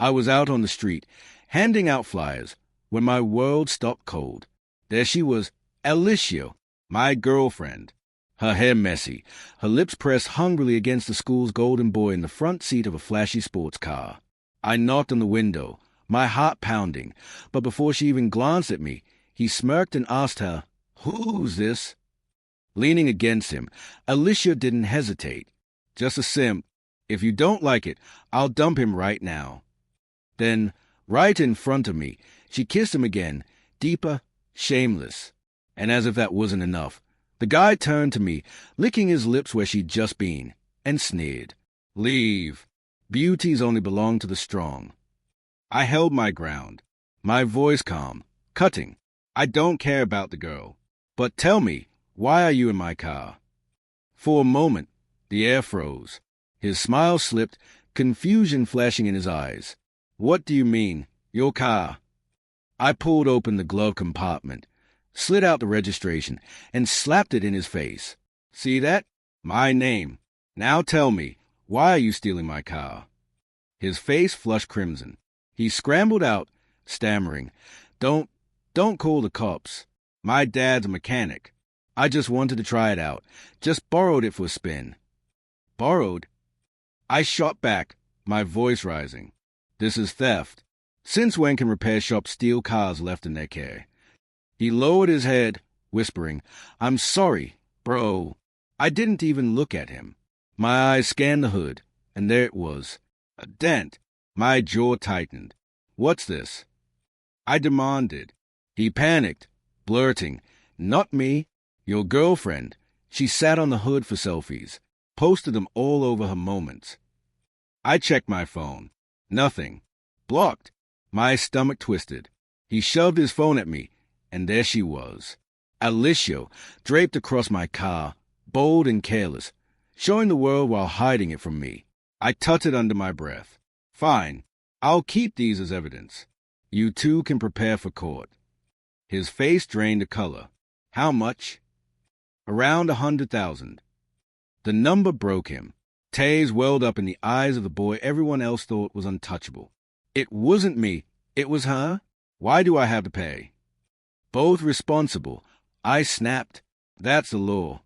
I was out on the street, handing out flyers, when my world stopped cold. There she was, Alicia, my girlfriend. Her hair messy, her lips pressed hungrily against the school's golden boy in the front seat of a flashy sports car. I knocked on the window, my heart pounding, but before she even glanced at me, he smirked and asked her, "Who's this?" Leaning against him, Alicia didn't hesitate. "Just a simp. If you don't like it, I'll dump him right now." Then, right in front of me, she kissed him again, deeper, shameless. And as if that wasn't enough, the guy turned to me, licking his lips where she'd just been, and sneered. "Leave. Beauties only belong to the strong." I held my ground, my voice calm, cutting. "I don't care about the girl. But tell me, why are you in my car?" For a moment, the air froze. His smile slipped, confusion flashing in his eyes. "What do you mean, your car?" I pulled open the glove compartment, slid out the registration, and slapped it in his face. "See that? My name. Now tell me, why are you stealing my car?" His face flushed crimson. He scrambled out, stammering, Don't call the cops. My dad's a mechanic. I just wanted to try it out. Just borrowed it for a spin." "Borrowed?" I shot back, my voice rising. "This is theft. Since when can repair shops steal cars left in their care?" He lowered his head, whispering, "I'm sorry, bro." I didn't even look at him. My eyes scanned the hood, and there it was. A dent. My jaw tightened. "What's this?" I demanded. He panicked, blurting, "Not me. Your girlfriend. She sat on the hood for selfies. Posted them all over her moments." I checked my phone. Nothing. Blocked. My stomach twisted. He shoved his phone at me, and there she was. Alicia, draped across my car, bold and careless, showing the world while hiding it from me. I tutted under my breath. "Fine. I'll keep these as evidence. You two can prepare for court." His face drained the color. "How much?" "Around 100,000. The number broke him. Tears welled up in the eyes of the boy everyone else thought was untouchable. "It wasn't me. It was her. Why do I have to pay?" "Both responsible." I snapped. "That's the law."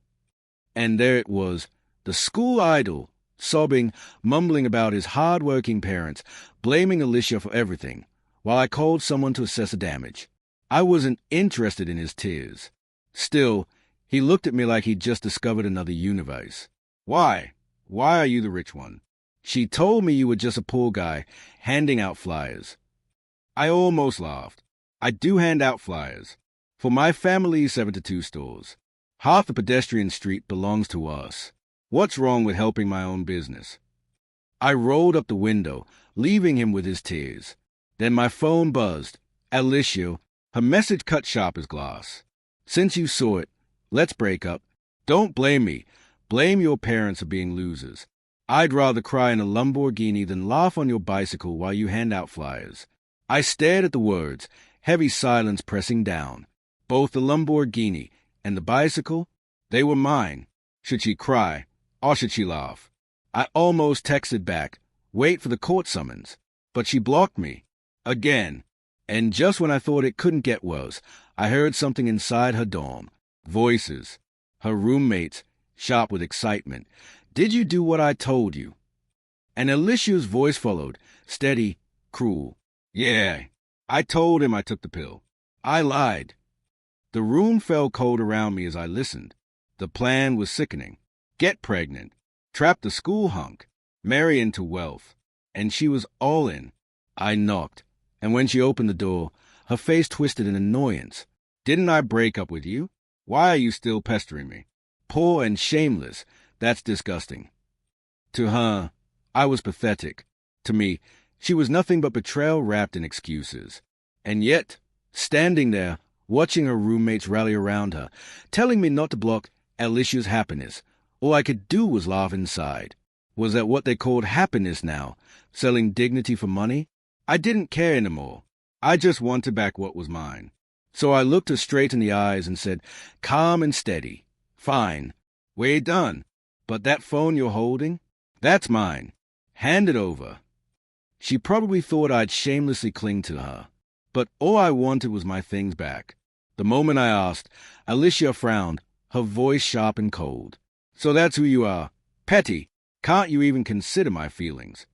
And there it was, the school idol, sobbing, mumbling about his hard-working parents, blaming Alicia for everything, while I called someone to assess the damage. I wasn't interested in his tears. Still, he looked at me like he'd just discovered another universe. "Why? Why are you the rich one? She told me you were just a poor guy, handing out flyers." I almost laughed. "I do hand out flyers. For my family's 7-2 stores. Half the pedestrian street belongs to us. What's wrong with helping my own business?" I rolled up the window, leaving him with his tears. Then my phone buzzed. "Alicia," her message cut sharp as glass. "Since you saw it, let's break up. Don't blame me. Blame your parents for being losers. I'd rather cry in a Lamborghini than laugh on your bicycle while you hand out flyers." I stared at the words, heavy silence pressing down. Both the Lamborghini and the bicycle, they were mine. Should she cry, or should she laugh? I almost texted back, "Wait for the court summons," but she blocked me. Again. And just when I thought it couldn't get worse, I heard something inside her dorm. Voices. Her roommates, sharp with excitement. "Did you do what I told you?" And Alicia's voice followed, steady, cruel. "Yeah, I told him I took the pill. I lied." The room fell cold around me as I listened. The plan was sickening. Get pregnant, trap the school hunk, marry into wealth. And she was all in. I knocked, and when she opened the door, her face twisted in annoyance. "Didn't I break up with you? Why are you still pestering me? Poor and shameless, that's disgusting." To her, I was pathetic. To me, she was nothing but betrayal wrapped in excuses. And yet, standing there, watching her roommates rally around her, telling me not to block Alicia's happiness, all I could do was laugh inside. Was that what they called happiness now? Selling dignity for money? I didn't care anymore. I just wanted back what was mine. So I looked her straight in the eyes and said, calm and steady, "Fine, we're done. But that phone you're holding, that's mine. Hand it over." She probably thought I'd shamelessly cling to her. But all I wanted was my things back. The moment I asked, Alicia frowned, her voice sharp and cold. So that's who you are. Petty. Can't you even consider my feelings?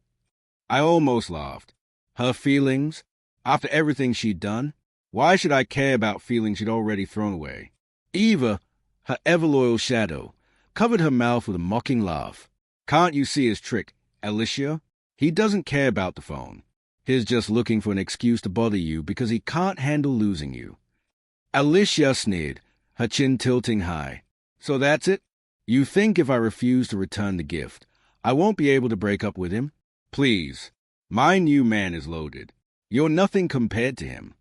I almost laughed. Her feelings? After everything she'd done? Why should I care about feelings she'd already thrown away? Eva, her ever-loyal shadow, covered her mouth with a mocking laugh. Can't you see his trick, Alicia? He doesn't care about the phone. He's just looking for an excuse to bother you because he can't handle losing you. Alicia sneered, her chin tilting high. So that's it? You think if I refuse to return the gift, I won't be able to break up with him? Please. My new man is loaded. You're nothing compared to him.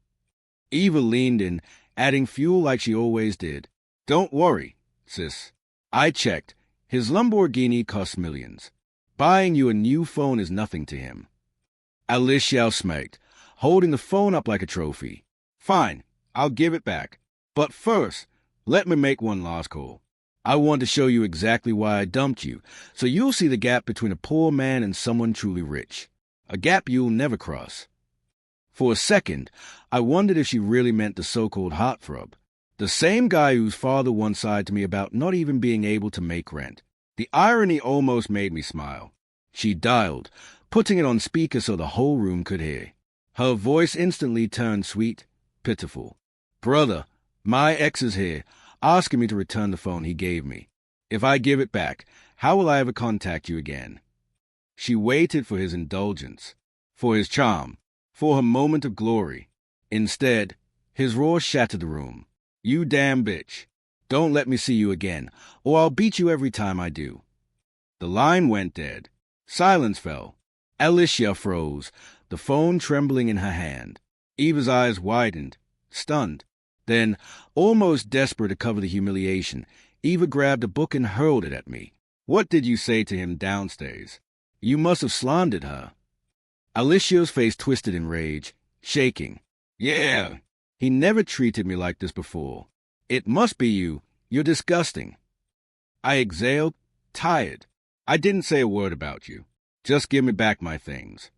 Eva leaned in, adding fuel like she always did. Don't worry, sis. I checked. His Lamborghini costs millions. Buying you a new phone is nothing to him. Alicia smirked, holding the phone up like a trophy. Fine, I'll give it back. But first, let me make one last call. I want to show you exactly why I dumped you, so you'll see the gap between a poor man and someone truly rich. A gap you'll never cross. For a second, I wondered if she really meant the so-called heartthrob, the same guy whose father once lied to me about not even being able to make rent. The irony almost made me smile. She dialed, putting it on speaker so the whole room could hear. Her voice instantly turned sweet, pitiful. Brother, my ex is here, asking me to return the phone he gave me. If I give it back, how will I ever contact you again? She waited for his indulgence, for his charm, for her moment of glory. Instead, his roar shattered the room. You damn bitch. Don't let me see you again, or I'll beat you every time I do. The line went dead. Silence fell. Alicia froze, the phone trembling in her hand. Eva's eyes widened, stunned. Then, almost desperate to cover the humiliation, Eva grabbed a book and hurled it at me. What did you say to him downstairs? You must have slandered her. Alicia's face twisted in rage, shaking. Yeah, he never treated me like this before. It must be you. You're disgusting. I exhaled, tired. I didn't say a word about you. Just give me back my things.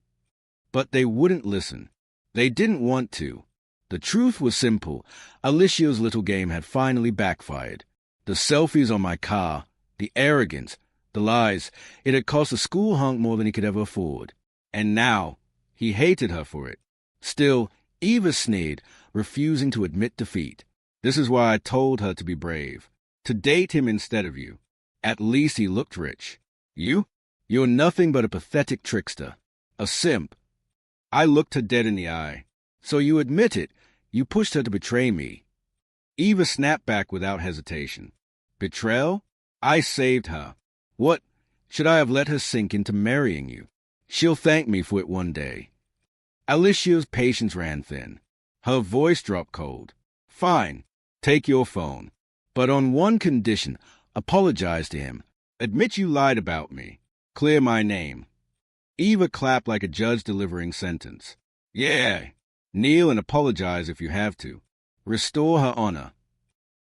But they wouldn't listen. They didn't want to. The truth was simple. Alicia's little game had finally backfired. The selfies on my car, the arrogance, the lies. It had cost the school hunk more than he could ever afford. And now, he hated her for it. Still, Eva sneered, refusing to admit defeat. This is why I told her to be brave. To date him instead of you. At least he looked rich. You? You're nothing but a pathetic trickster. A simp. I looked her dead in the eye. So you admit it. You pushed her to betray me. Eva snapped back without hesitation. Betrayal? I saved her. What? Should I have let her sink into marrying you? She'll thank me for it one day. Alicia's patience ran thin. Her voice dropped cold. Fine. Take your phone. But on one condition, apologize to him. Admit you lied about me. Clear my name. Eva clapped like a judge delivering sentence. Yeah. Kneel and apologize if you have to. Restore her honor.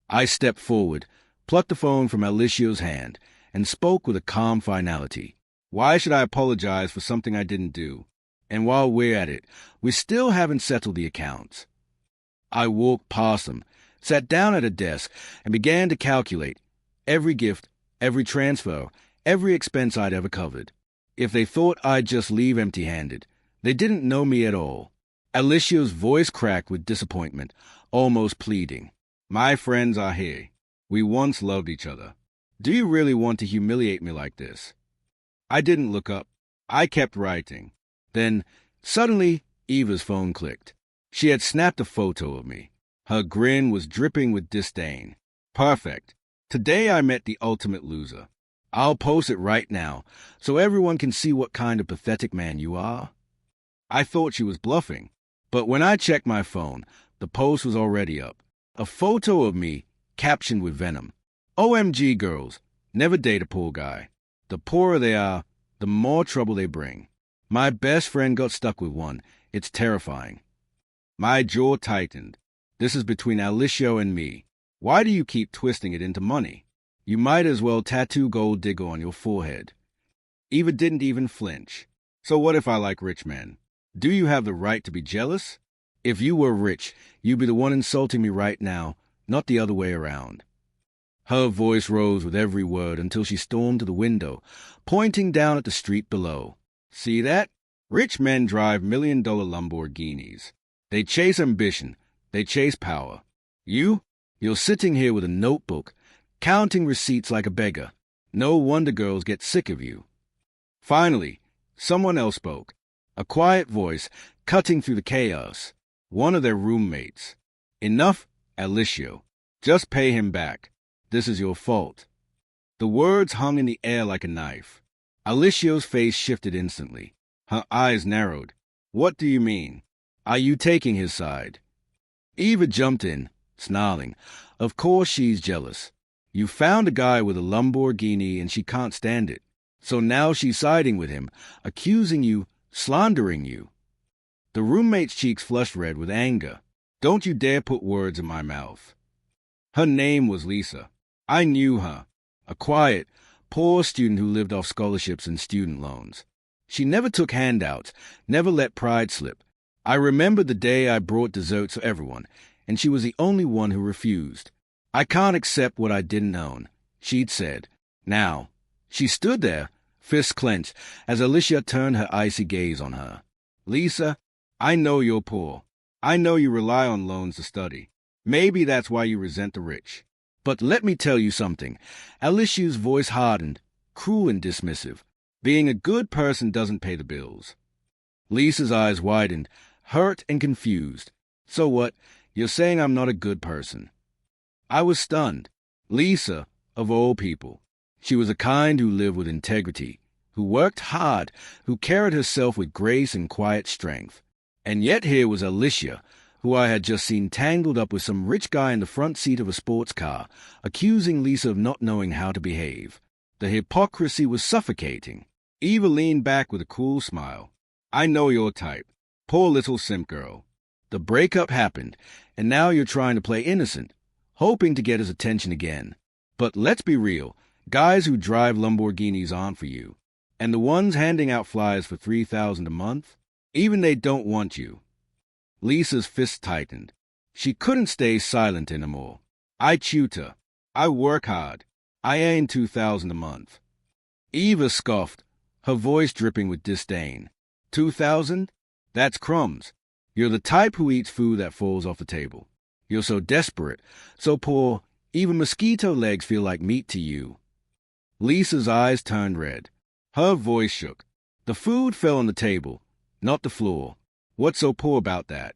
I stepped forward, plucked the phone from Alicia's hand, and spoke with a calm finality. Why should I apologize for something I didn't do? And while we're at it, we still haven't settled the accounts. I walked past them, sat down at a desk, and began to calculate every gift, every transfer, every expense I'd ever covered. If they thought I'd just leave empty-handed, they didn't know me at all. Alicia's voice cracked with disappointment, almost pleading. My friends are here. We once loved each other. Do you really want to humiliate me like this? I didn't look up. I kept writing. Then, suddenly, Eva's phone clicked. She had snapped a photo of me. Her grin was dripping with disdain. Perfect. Today I met the ultimate loser. I'll post it right now, so everyone can see what kind of pathetic man you are. I thought she was bluffing, but when I checked my phone, the post was already up. A photo of me, captioned with venom. OMG girls, never date a poor guy. The poorer they are, the more trouble they bring. My best friend got stuck with one. It's terrifying. My jaw tightened. This is between Alicia and me. Why do you keep twisting it into money? You might as well tattoo gold digger on your forehead. Eva didn't even flinch. So what if I like rich men? Do you have the right to be jealous? If you were rich, you'd be the one insulting me right now, not the other way around. Her voice rose with every word until she stormed to the window, pointing down at the street below. See that? Rich men drive million-dollar Lamborghinis. They chase ambition. They chase power. You're sitting here with a notebook, counting receipts like a beggar. No wonder girls get sick of you. Finally, someone else spoke. A quiet voice cutting through the chaos. One of their roommates. Enough, Alicia. Just pay him back. This is your fault. The words hung in the air like a knife. Alicia's face shifted instantly. Her eyes narrowed. What do you mean? Are you taking his side? Eva jumped in, snarling. Of course she's jealous. You found a guy with a Lamborghini and she can't stand it. So now she's siding with him, accusing you, slandering you. The roommate's cheeks flushed red with anger. Don't you dare put words in my mouth. Her name was Lisa. I knew her. A quiet, poor student who lived off scholarships and student loans. She never took handouts, never let pride slip. I remember the day I brought desserts for everyone, and she was the only one who refused. I can't accept what I didn't own, she'd said. Now, she stood there, fists clenched, as Alicia turned her icy gaze on her. Lisa, I know you're poor. I know you rely on loans to study. Maybe that's why you resent the rich. But let me tell you something. Alicia's voice hardened, cruel and dismissive. Being a good person doesn't pay the bills. Lisa's eyes widened, hurt and confused. So what? You're saying I'm not a good person. I was stunned. Lisa, of all people. She was a kind who lived with integrity, who worked hard, who carried herself with grace and quiet strength. And yet here was Alicia, who I had just seen tangled up with some rich guy in the front seat of a sports car, accusing Lisa of not knowing how to behave. The hypocrisy was suffocating. Eva leaned back with a cool smile. I know your type. Poor little simp girl. The breakup happened, and now you're trying to play innocent, hoping to get his attention again. But let's be real. Guys who drive Lamborghinis aren't for you. And the ones handing out flyers for $3,000 a month? Even they don't want you. Lisa's fist tightened. She couldn't stay silent anymore. I tutor. I work hard. I earn $2,000 a month. Eva scoffed, her voice dripping with disdain. 2,000? That's crumbs. You're the type who eats food that falls off the table. You're so desperate, so poor, even mosquito legs feel like meat to you. Lisa's eyes turned red. Her voice shook. The food fell on the table, not the floor. What's so poor about that?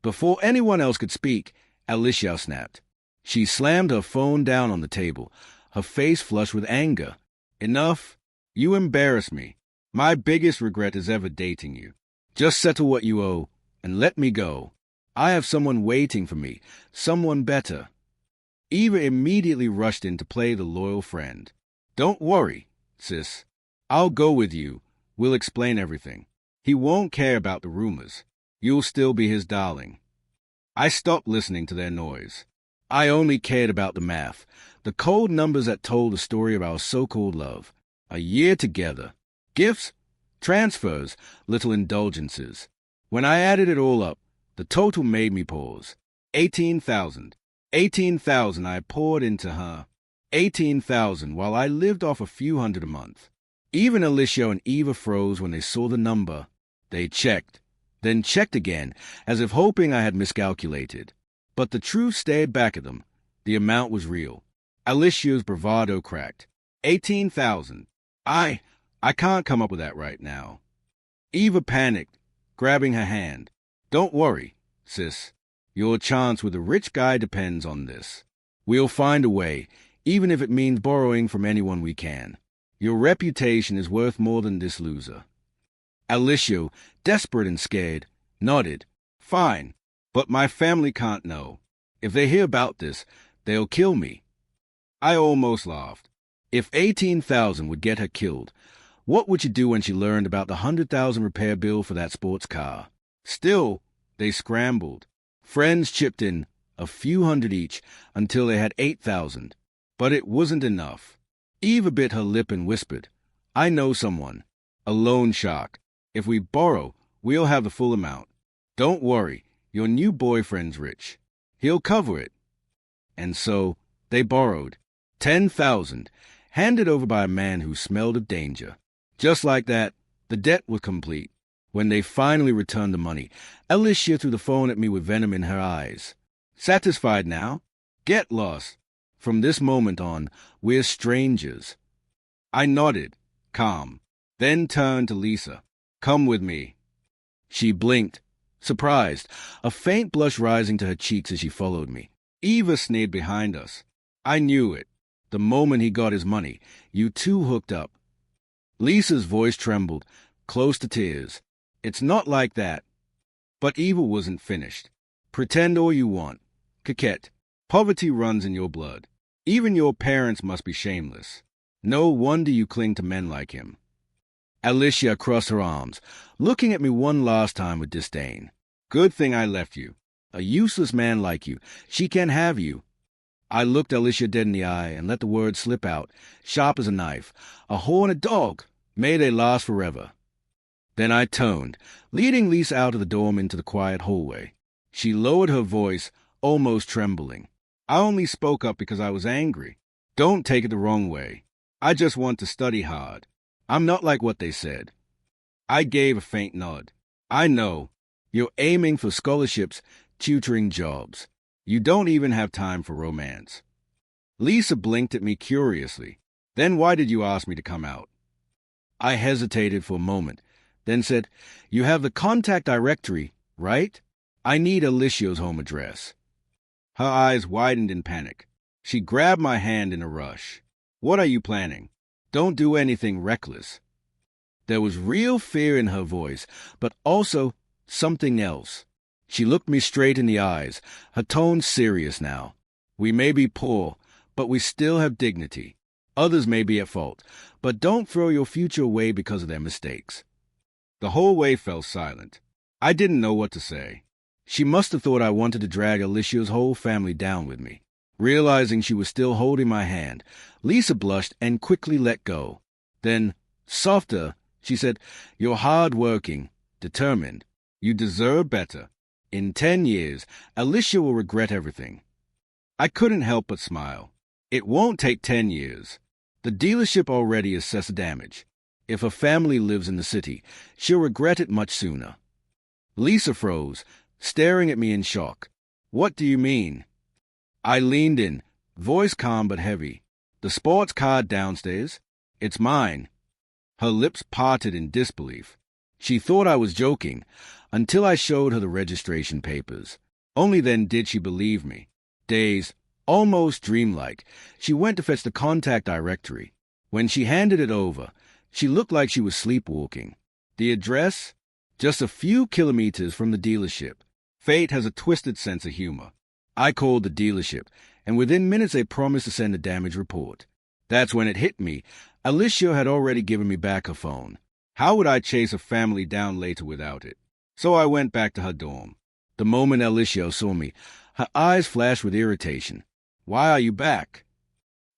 Before anyone else could speak, Alicia snapped. She slammed her phone down on the table, her face flushed with anger. Enough. You embarrass me. My biggest regret is ever dating you. Just settle what you owe, and let me go. I have someone waiting for me, someone better. Eva immediately rushed in to play the loyal friend. Don't worry, sis. I'll go with you. We'll explain everything. He won't care about the rumors. You'll still be his darling. I stopped listening to their noise. I only cared about the math, the cold numbers that told the story of our so-called love. A year together. Gifts, transfers, little indulgences. When I added it all up, the total made me pause. 18,000. 18,000 I poured into her. 18,000 while I lived off a few hundred a month. Even Alicia and Eva froze when they saw the number. They checked, then checked again, as if hoping I had miscalculated. But the truth stared back at them. The amount was real. Alicia's bravado cracked. 18,000. I can't come up with that right now. Eva panicked, grabbing her hand. Don't worry, sis. Your chance with a rich guy depends on this. We'll find a way, even if it means borrowing from anyone we can. Your reputation is worth more than this loser. Alicia, desperate and scared, nodded. Fine, but my family can't know. If they hear about this, they'll kill me. I almost laughed. If 18,000 would get her killed, what would she do when she learned about the 100,000 repair bill for that sports car? Still, they scrambled. Friends chipped in, a few hundred each, until they had 8,000. But it wasn't enough. Eva bit her lip and whispered, I know someone. A loan shark. If we borrow, We'll have the full amount. Don't worry, your new boyfriend's rich. He'll cover it. And so they borrowed 10,000, handed over by a man who smelled of danger. Just like that, the debt was complete. When they finally returned the money, Alicia threw the phone at me with venom in her eyes. Satisfied now? Get lost. From this moment on, we're strangers. I nodded, calm, then turned to Lisa. Come with me. She blinked, surprised, a faint blush rising to her cheeks as she followed me. Eva sneered behind us. I knew it. The moment he got his money, you two hooked up. Lisa's voice trembled, close to tears. It's not like that. But Eva wasn't finished. Pretend all you want. Coquette. Poverty runs in your blood. Even your parents must be shameless. No wonder you cling to men like him. Alicia crossed her arms, looking at me one last time with disdain. Good thing I left you. A useless man like you. She can't have you. I looked Alicia dead in the eye and let the words slip out, sharp as a knife. A whore and a dog. May they last forever. Then I turned, leading Lisa out of the dorm into the quiet hallway. She lowered her voice, almost trembling. I only spoke up because I was angry. Don't take it the wrong way. I just want to study hard. I'm not like what they said. I gave a faint nod. I know. You're aiming for scholarships, tutoring jobs. You don't even have time for romance. Lisa blinked at me curiously. Then why did you ask me to come out? I hesitated for a moment, then said, You have the contact directory, right? I need Alicia's home address. Her eyes widened in panic. She grabbed my hand in a rush. What are you planning? Don't do anything reckless. There was real fear in her voice, but also something else. She looked me straight in the eyes, her tone serious now. We may be poor, but we still have dignity. Others may be at fault, but don't throw your future away because of their mistakes. The whole way fell silent. I didn't know what to say. She must have thought I wanted to drag Alicia's whole family down with me. Realizing she was still holding my hand, Lisa blushed and quickly let go. Then, softer, she said, You're hard-working, determined. You deserve better. In 10 years, Alicia will regret everything. I couldn't help but smile. It won't take 10 years. The dealership already assessed the damage. If a family lives in the city, she'll regret it much sooner. Lisa froze, staring at me in shock. What do you mean? I leaned in, voice calm but heavy. The sports car downstairs. It's mine. Her lips parted in disbelief. She thought I was joking, until I showed her the registration papers. Only then did she believe me. Dazed, almost dreamlike, she went to fetch the contact directory. When she handed it over, she looked like she was sleepwalking. The address? Just a few kilometers from the dealership. Fate has a twisted sense of humor. I called the dealership, and within minutes they promised to send a damage report. That's when it hit me. Alicia had already given me back her phone. How would I chase a family down later without it? So I went back to her dorm. The moment Alicia saw me, her eyes flashed with irritation. Why are you back?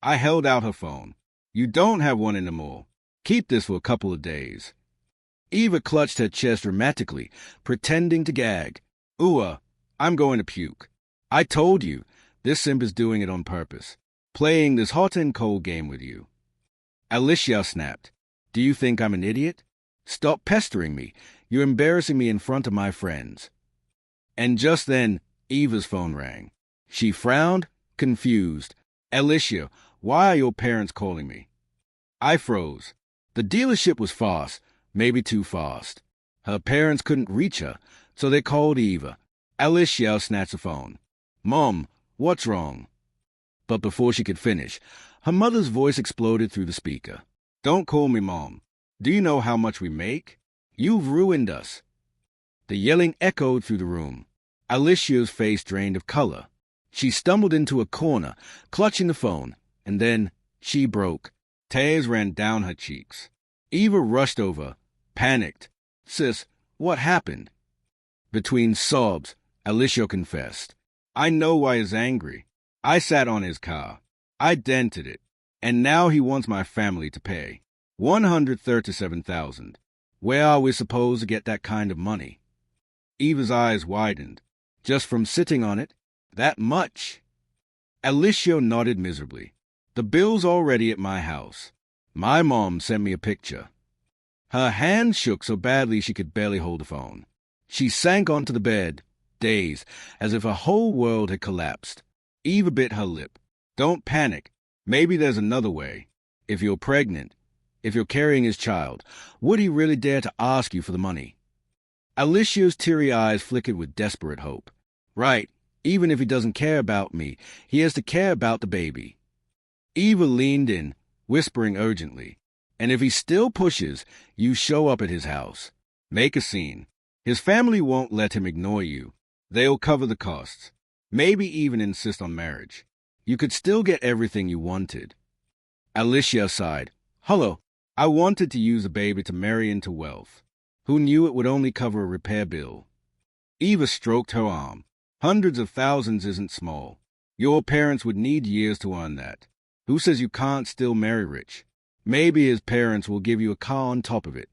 I held out her phone. You don't have one anymore. Keep this for a couple of days. Eva clutched her chest dramatically, pretending to gag. I'm going to puke. I told you, this simp is doing it on purpose, playing this hot and cold game with you. Alicia snapped. Do you think I'm an idiot? Stop pestering me. You're embarrassing me in front of my friends. And just then, Eva's phone rang. She frowned, confused. Alicia, why are your parents calling me? I froze. The dealership was fast, maybe too fast. Her parents couldn't reach her, so they called Eva. Alicia snatched the phone. Mom, what's wrong? But before she could finish, her mother's voice exploded through the speaker. Don't call me Mom. Do you know how much we make? You've ruined us. The yelling echoed through the room. Alicia's face drained of color. She stumbled into a corner, clutching the phone, and then she broke. Tears ran down her cheeks. Eva rushed over, panicked. Sis, what happened? Between sobs, Alicia confessed. I know why he's angry. I sat on his car. I dented it. And now he wants my family to pay. $137,000. Where are we supposed to get that kind of money? Eva's eyes widened. Just from sitting on it? That much? Alicia nodded miserably. The bill's already at my house. My mom sent me a picture. Her hand shook so badly she could barely hold the phone. She sank onto the bed, dazed, as if her whole world had collapsed. Eva bit her lip. Don't panic. Maybe there's another way. If you're pregnant, if you're carrying his child, would he really dare to ask you for the money? Alicia's teary eyes flickered with desperate hope. Right, even if he doesn't care about me, he has to care about the baby. Eva leaned in, whispering urgently, and if he still pushes, you show up at his house. Make a scene. His family won't let him ignore you. They'll cover the costs. Maybe even insist on marriage. You could still get everything you wanted. Alicia sighed. Hello, I wanted to use a baby to marry into wealth. Who knew it would only cover a repair bill? Eva stroked her arm. Hundreds of thousands isn't small. Your parents would need years to earn that. Who says you can't still marry rich? Maybe his parents will give you a car on top of it.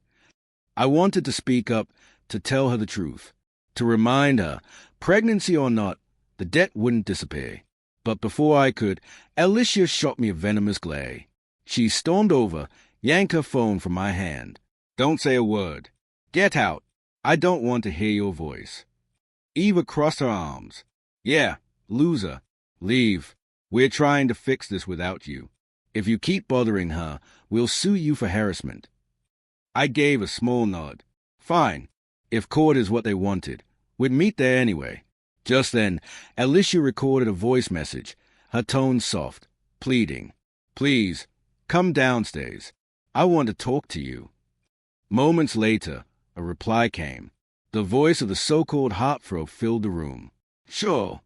I wanted to speak up, to tell her the truth, to remind her, pregnancy or not, the debt wouldn't disappear. But before I could, Alicia shot me a venomous glare. She stormed over, yanked her phone from my hand. Don't say a word. Get out. I don't want to hear your voice. Eva crossed her arms. Yeah, loser. Leave. We're trying to fix this without you. If you keep bothering her, we'll sue you for harassment. I gave a small nod. Fine. If court is what they wanted, we'd meet there anyway. Just then, Alicia recorded a voice message, her tone soft, pleading. Please, come downstairs. I want to talk to you. Moments later, a reply came. The voice of the so-called Heartthrob filled the room. Sure.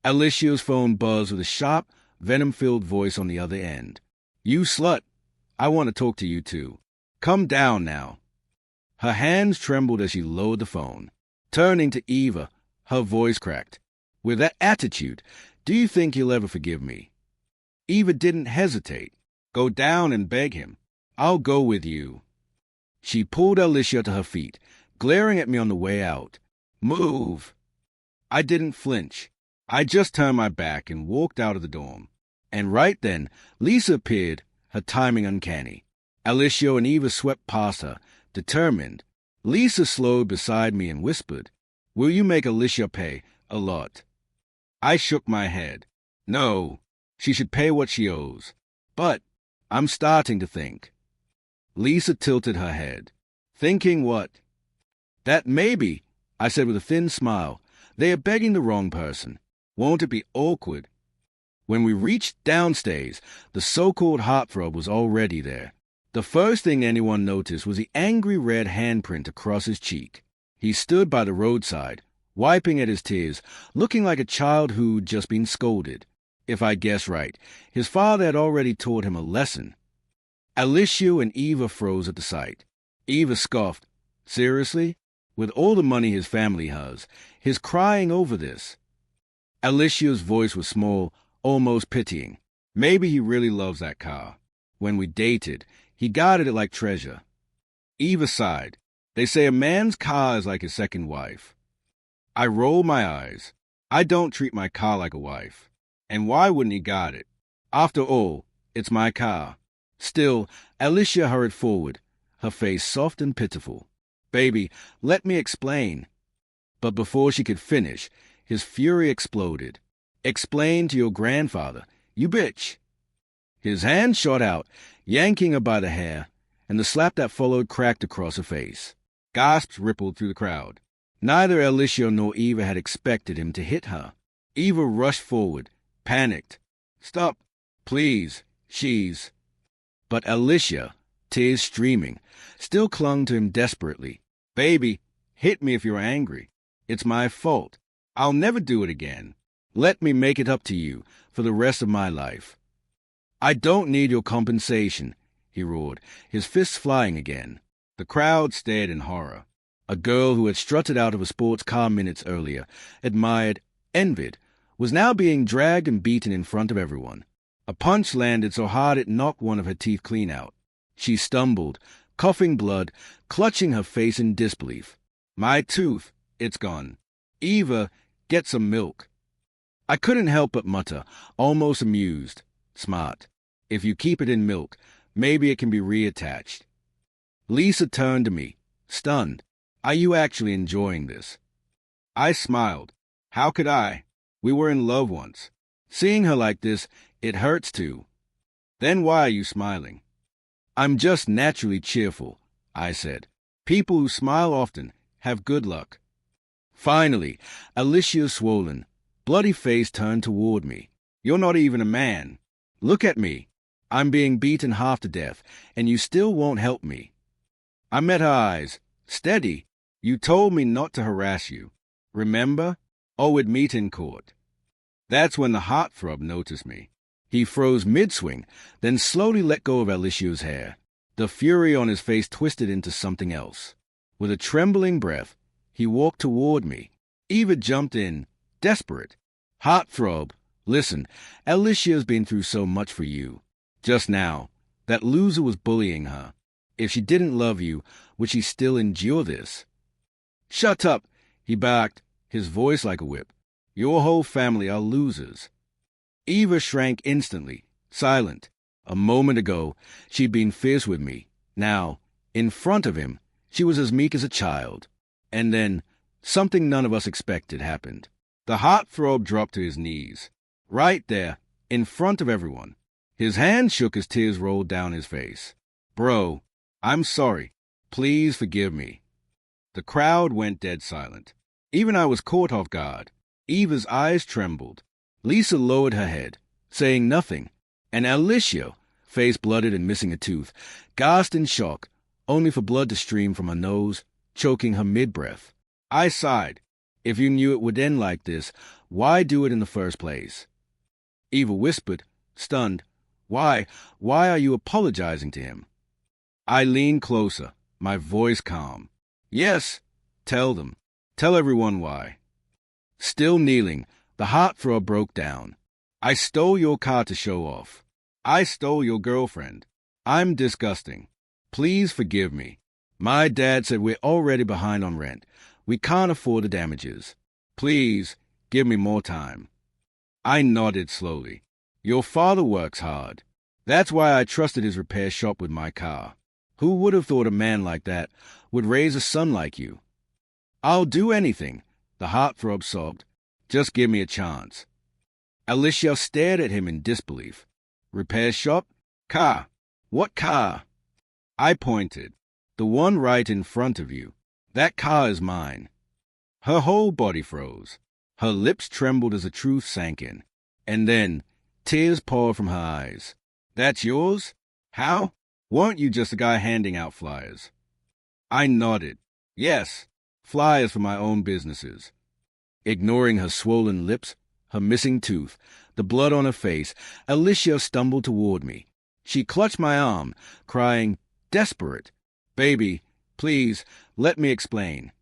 Alicia's phone buzzed with a sharp, venom-filled voice on the other end. You slut. I want to talk to you too. Come down now. Her hands trembled as she lowered the phone. Turning to Eva, her voice cracked. With that attitude, do you think he'll ever forgive me? Eva didn't hesitate. Go down and beg him. I'll go with you. She pulled Alicia to her feet, glaring at me on the way out. Move. I didn't flinch. I just turned my back and walked out of the dorm. And right then, Lisa appeared, her timing uncanny. Alicia and Eva swept past her, determined. Lisa slowed beside me and whispered, Will you make Alicia pay a lot? I shook my head. No, she should pay what she owes. But I'm starting to think. Lisa tilted her head. Thinking what? That maybe, I said with a thin smile, they are begging the wrong person. Won't it be awkward? When we reached downstairs, the so-called Heartthrob was already there. The first thing anyone noticed was the angry red handprint across his cheek. He stood by the roadside, wiping at his tears, looking like a child who'd just been scolded. If I guessed right, his father had already taught him a lesson. Alicia and Eva froze at the sight. Eva scoffed. Seriously? With all the money his family has, he's crying over this. Alicia's voice was small, almost pitying. Maybe he really loves that car. When we dated, he guarded it like treasure. Eva sighed. They say a man's car is like his second wife. I rolled my eyes. I don't treat my car like a wife. And why wouldn't he guard it? After all, it's my car. Still, Alicia hurried forward, her face soft and pitiful. Baby, let me explain. But before she could finish, his fury exploded. Explain to your grandfather, you bitch. His hand shot out, yanking her by the hair, and the slap that followed cracked across her face. Gasps rippled through the crowd. Neither Alicia nor Eva had expected him to hit her. Eva rushed forward, panicked. Stop, please, she's... But Alicia, tears streaming, still clung to him desperately. Baby, hit me if you're angry. It's my fault. I'll never do it again. Let me make it up to you for the rest of my life. I don't need your compensation, he roared, his fists flying again. The crowd stared in horror. A girl who had strutted out of a sports car minutes earlier, admired, envied, was now being dragged and beaten in front of everyone. A punch landed so hard it knocked one of her teeth clean out. She stumbled, coughing blood, clutching her face in disbelief. My tooth, it's gone. Eva, get some milk. I couldn't help but mutter, almost amused. Smart. If you keep it in milk, maybe it can be reattached. Lisa turned to me, stunned. Are you actually enjoying this? I smiled. How could I? We were in love once. Seeing her like this, it hurts too. Then why are you smiling? I'm just naturally cheerful, I said. People who smile often have good luck. Finally, Alicia's swollen, bloody face turned toward me. You're not even a man. Look at me. I'm being beaten half to death, and you still won't help me. I met her eyes. Steady. You told me not to harass you. Remember? Oh, we'd meet in court. That's when the heartthrob noticed me. He froze mid-swing, then slowly let go of Alicia's hair. The fury on his face twisted into something else. With a trembling breath, he walked toward me. Eva jumped in, desperate. Heartthrob, listen, Alicia's been through so much for you. Just now, that loser was bullying her. If she didn't love you, would she still endure this? Shut up, he barked, his voice like a whip. Your whole family are losers. Eva shrank instantly, silent. A moment ago, she'd been fierce with me. Now, in front of him, she was as meek as a child. And then, something none of us expected happened. The heartthrob dropped to his knees. Right there, in front of everyone. His hand shook as tears rolled down his face. Bro, I'm sorry. Please forgive me. The crowd went dead silent. Even I was caught off guard. Eva's eyes trembled. Lisa lowered her head, saying nothing, and Alicia, face blooded and missing a tooth, gasped in shock, only for blood to stream from her nose, choking her mid-breath. I sighed. If you knew it would end like this, why do it in the first place? Eva whispered, stunned, Why are you apologizing to him? I leaned closer, my voice calm. Yes, tell them. Tell everyone why. Still kneeling, the heartthrob broke down. I stole your car to show off. I stole your girlfriend. I'm disgusting. Please forgive me. My dad said we're already behind on rent. We can't afford the damages. Please, give me more time. I nodded slowly. Your father works hard. That's why I trusted his repair shop with my car. Who would have thought a man like that would raise a son like you? I'll do anything, the heartthrob sobbed. Just give me a chance. Alicia stared at him in disbelief. Repair shop? Car. What car? I pointed. The one right in front of you. That car is mine. Her whole body froze. Her lips trembled as the truth sank in. And then, tears poured from her eyes. That's yours? How? Weren't you just a guy handing out flyers? I nodded. Yes, flyers for my own businesses. Ignoring her swollen lips, her missing tooth, the blood on her face, Alicia stumbled toward me. She clutched my arm, crying, desperate, Baby, please, let me explain.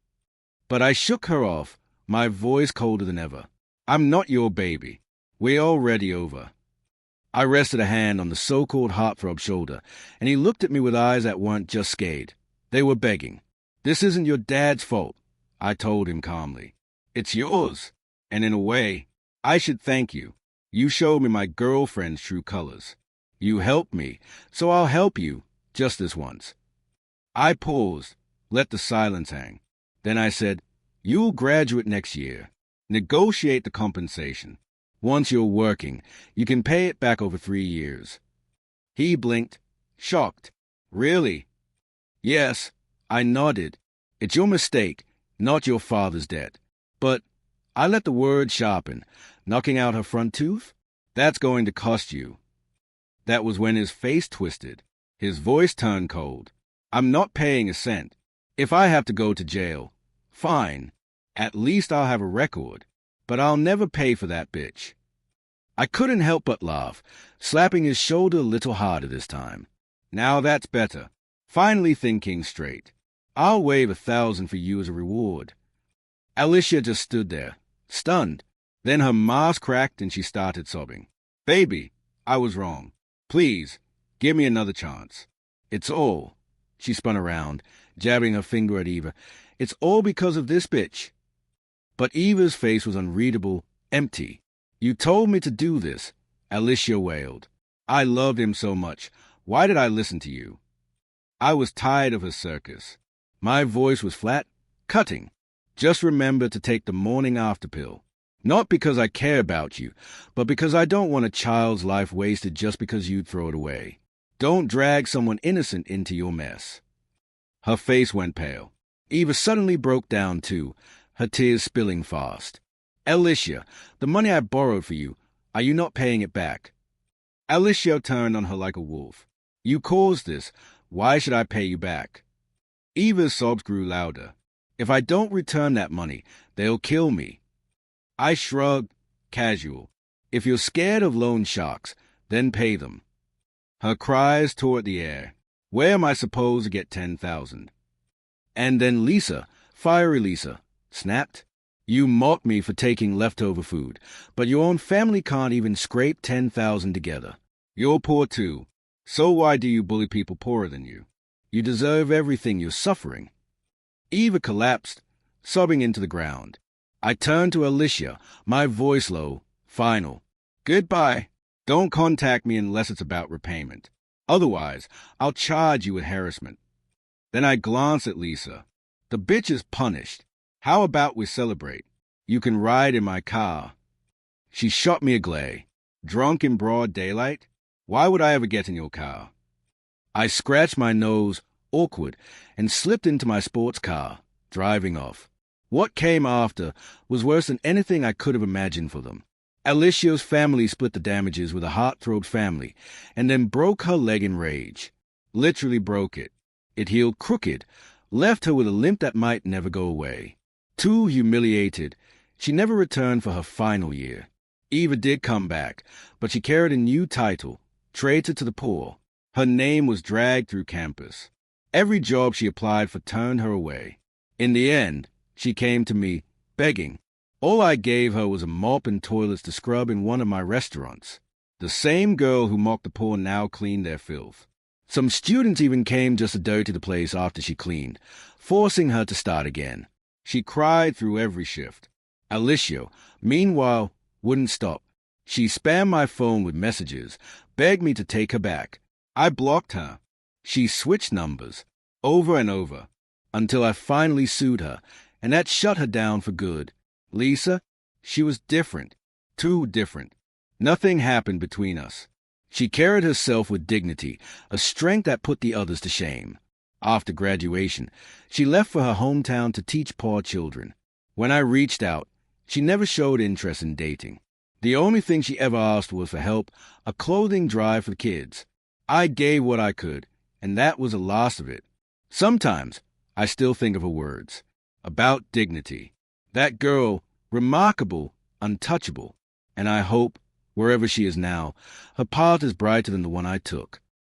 But I shook her off, my voice colder than ever. I'm not your baby. We're already over. I rested a hand on the so-called heartthrob's shoulder, and he looked at me with eyes that weren't just scared. They were begging. This isn't your dad's fault, I told him calmly. It's yours. And in a way, I should thank you. You showed me my girlfriend's true colors. You helped me, so I'll help you, just this once. I paused, let the silence hang. Then I said, You'll graduate next year. Negotiate the compensation. Once you're working, you can pay it back over 3 years. He blinked, shocked. Really? Yes, I nodded. It's your mistake, not your father's debt. But I let the word sharpen. Knocking out her front tooth? That's going to cost you. That was when his face twisted. His voice turned cold. I'm not paying a cent. If I have to go to jail, fine. At least I'll have a record. But I'll never pay for that bitch. I couldn't help but laugh, slapping his shoulder a little harder this time. Now that's better. Finally thinking straight. I'll waive 1,000 for you as a reward. Alicia just stood there, stunned. Then her mask cracked and she started sobbing. Baby, I was wrong. Please, give me another chance. It's all. She spun around, jabbing her finger at Eva. It's all because of this bitch. But Eva's face was unreadable, empty. You told me to do this, Alicia wailed. I loved him so much. Why did I listen to you? I was tired of her circus. My voice was flat, cutting. Just remember to take the morning after pill. Not because I care about you, but because I don't want a child's life wasted just because you'd throw it away. Don't drag someone innocent into your mess. Her face went pale. Eva suddenly broke down too, her tears spilling fast. Alicia, the money I borrowed for you, are you not paying it back? Alicia turned on her like a wolf. You caused this. Why should I pay you back? Eva's sobs grew louder. If I don't return that money, they'll kill me. I shrugged, casual. If you're scared of loan sharks, then pay them. Her cries tore at the air. Where am I supposed to get 10,000? And then Lisa, fiery Lisa, snapped. You mocked me for taking leftover food, but your own family can't even scrape 10,000 together. You're poor too. So why do you bully people poorer than you? You deserve everything you're suffering. Eva collapsed, sobbing into the ground. I turned to Alicia, my voice low, final. Goodbye. Don't contact me unless it's about repayment. Otherwise, I'll charge you with harassment. Then I glanced at Lisa. The bitch is punished. How about we celebrate? You can ride in my car. She shot me a glare. Drunk in broad daylight? Why would I ever get in your car? I scratched my nose, awkward, and slipped into my sports car, driving off. What came after was worse than anything I could have imagined for them. Alicia's family split the damages with a Heartthrob family, and then broke her leg in rage. Literally broke it. It healed crooked, left her with a limp that might never go away. Too humiliated, she never returned for her final year. Eva did come back, but she carried a new title, Traitor to the Poor. Her name was dragged through campus. Every job she applied for turned her away. In the end, she came to me, begging. All I gave her was a mop and toilets to scrub in one of my restaurants. The same girl who mocked the poor now cleaned their filth. Some students even came just to dirty the place after she cleaned, forcing her to start again. She cried through every shift. Alicia, meanwhile, wouldn't stop. She spammed my phone with messages, begged me to take her back. I blocked her. She switched numbers, over and over, until I finally sued her, and that shut her down for good. Lisa, she was different, too different. Nothing happened between us. She carried herself with dignity, a strength that put the others to shame. After graduation, she left for her hometown to teach poor children. When I reached out, she never showed interest in dating. The only thing she ever asked was for help, a clothing drive for the kids. I gave what I could, and that was the last of it. Sometimes I still think of her words. About dignity. That girl, remarkable, untouchable. And I hope, wherever she is now, her path is brighter than the one I took.